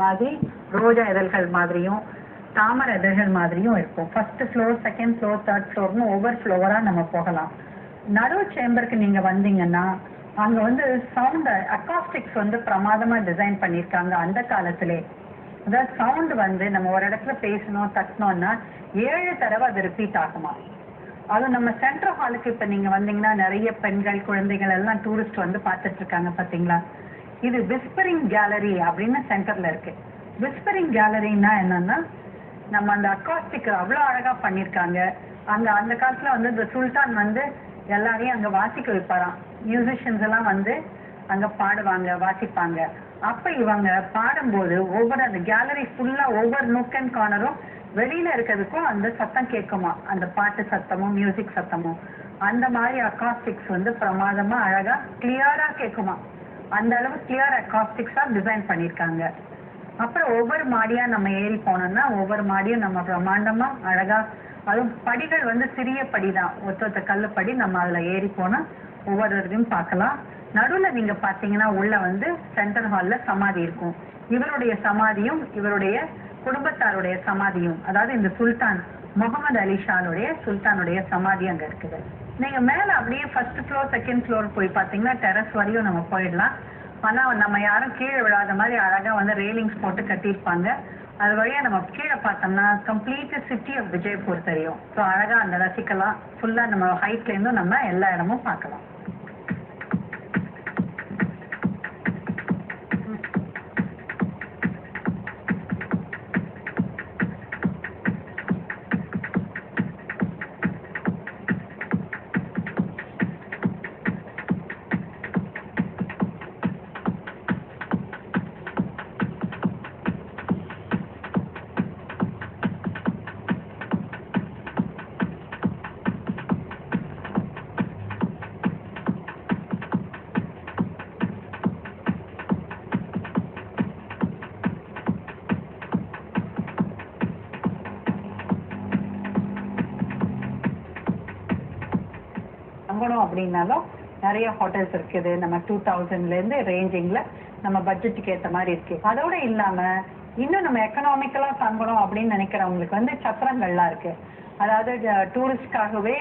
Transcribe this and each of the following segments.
மாதிரி ரோஜா இதழ்கள் மாதிரியும் தாமரை இதழ்கள் மாதிரியும் இருக்கும். First floor, second floor, third ஃப்ளோர்னு ஒவ்வொரு ஃப்ளோரா நம்ம போகலாம். நடு சேம்பருக்கு நீங்க வந்தீங்கன்னா அங்க வந்து சவுண்ட் அக்காஸ்டிக்ஸ் வந்து பிரமாதமா டிசைன் பண்ணியிருக்காங்க அந்த காலத்திலே. அதாவது சவுண்ட் வந்து நம்ம ஒரு இடத்துல பேசணும் தட்டணும்னா 7 தடவை அது ரிப்பீட் ஆகுமா. அது நம்ம சென்ட்ரல் ஹாலுக்கு இப்ப நீங்க வந்தீங்கன்னா நிறைய பெண்கள் குழந்தைகள் எல்லாம் டூரிஸ்ட் வந்து பார்த்துட்டு இருக்காங்க பாத்தீங்களா. இது விஸ்பரிங் கேலரி அப்படின்னு சென்டர்ல இருக்கு. விஸ்பரிங் கேலரின்னா என்னன்னா நம்ம அந்த அக்காஸ்டிக் அவ்வளவு அழகா பண்ணிருக்காங்க. அங்க அந்த காலத்துல வந்து இந்த சுல்தான் வந்து எல்லாரையும் அங்க வாசிக்க வைப்பாராம். மியூசிஷியன்ஸ் எல்லாம் வந்து அங்க பாடுவாங்க, வாசிப்பாங்க. அப்ப இவங்க பாடும்போது ஒவ்வொரு அந்த கேலரி ஃபுல்லா ஒவ்வொரு நுக் அண்ட் கார்னரும் வெளியில இருக்கிறதுக்கும் அந்த சத்தம் கேட்குமா, அந்த பாட்டு சத்தமும் மியூசிக் சத்தமும். அந்த மாதிரி அக்காஸ்டிக்ஸ் வந்து பிரமாதமா அழகா கிளியரா கேட்குமா. அந்த அளவு கிளியர் அக்காஸ்டிக்ஸா டிசைன் பண்ணிருக்காங்க. அப்புறம் ஒவ்வொரு மாடியா நம்ம ஏறி போனோம்னா ஒவ்வொரு மாடியும் நம்ம பிரம்மாண்டமா அழகா, அதுவும் படிகள் வந்து சிறிய படிதான், ஒத்த கல்லு படி. நம்ம அதுல ஏறி போனா ஒவ்வொரு இதையும் பார்க்கலாம். நடுவுல நீங்க பாத்தீங்கன்னா உள்ள வந்து சென்ட்ரல் ஹால்ல சமாதி இருக்கும். இவருடைய சமாதியும் இவருடைய குடும்பத்தாருடைய சமாதியும், அதாவது இந்த சுல்தான் முகமது அலி ஷானுடைய சுல்தானுடைய சமாதி அங்க இருக்குது. நீங்க மேல அப்படியே ஃபர்ஸ்ட் ஃப்ளோர் செகண்ட் ஃப்ளோர் போய் பாத்தீங்கன்னா டெரஸ் வரையும் நம்ம போயிடலாம். ஆனா நம்ம யாரும் கீழே விழாத மாதிரி அழகா வந்து ரெயிலிங்ஸ் போட்டு கட்டியிருப்பாங்க. அது வழியா நம்ம கீழே பார்த்தோம்னா கம்ப்ளீட் சிட்டி ஆஃப் விஜயபூர் தெரியும். ஸோ அழகா அந்த ரசிக்கலாம். ஃபுல்லா நம்ம ஹைட்ல இருந்தும் நம்ம எல்லா இடமும் பார்க்கலாம். தங்கணும் அப்படின்னாலும் நிறைய ஹோட்டல்ஸ் இருக்குது. நம்ம 2000ல இருந்து ரேஞ்சிங்ல நம்ம பட்ஜெட்டுக்கு ஏற்ற மாதிரி இருக்கு. அதோட இல்லாம இன்னும் நம்ம எக்கனாமிக்கலா தங்கணும் அப்படின்னு நினைக்கிறவங்களுக்கு வந்து சத்திரங்கள்லாம் இருக்கு. அதாவது டூரிஸ்ட்காகவே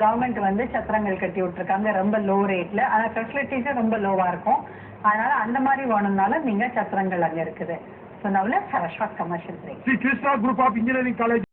கவர்மெண்ட் வந்து சத்திரங்கள் கட்டி விட்டுருக்காங்க ரொம்ப லோ ரேட்ல. ஆனா ஃபெசிலிட்டிஸும் ரொம்ப லோவா இருக்கும். அதனால அந்த மாதிரி வேணும்னாலும் நீங்க சத்திரங்கள் அங்க இருக்குது. So now let's have a short commercial break. Sri Krishna Group of Engineering College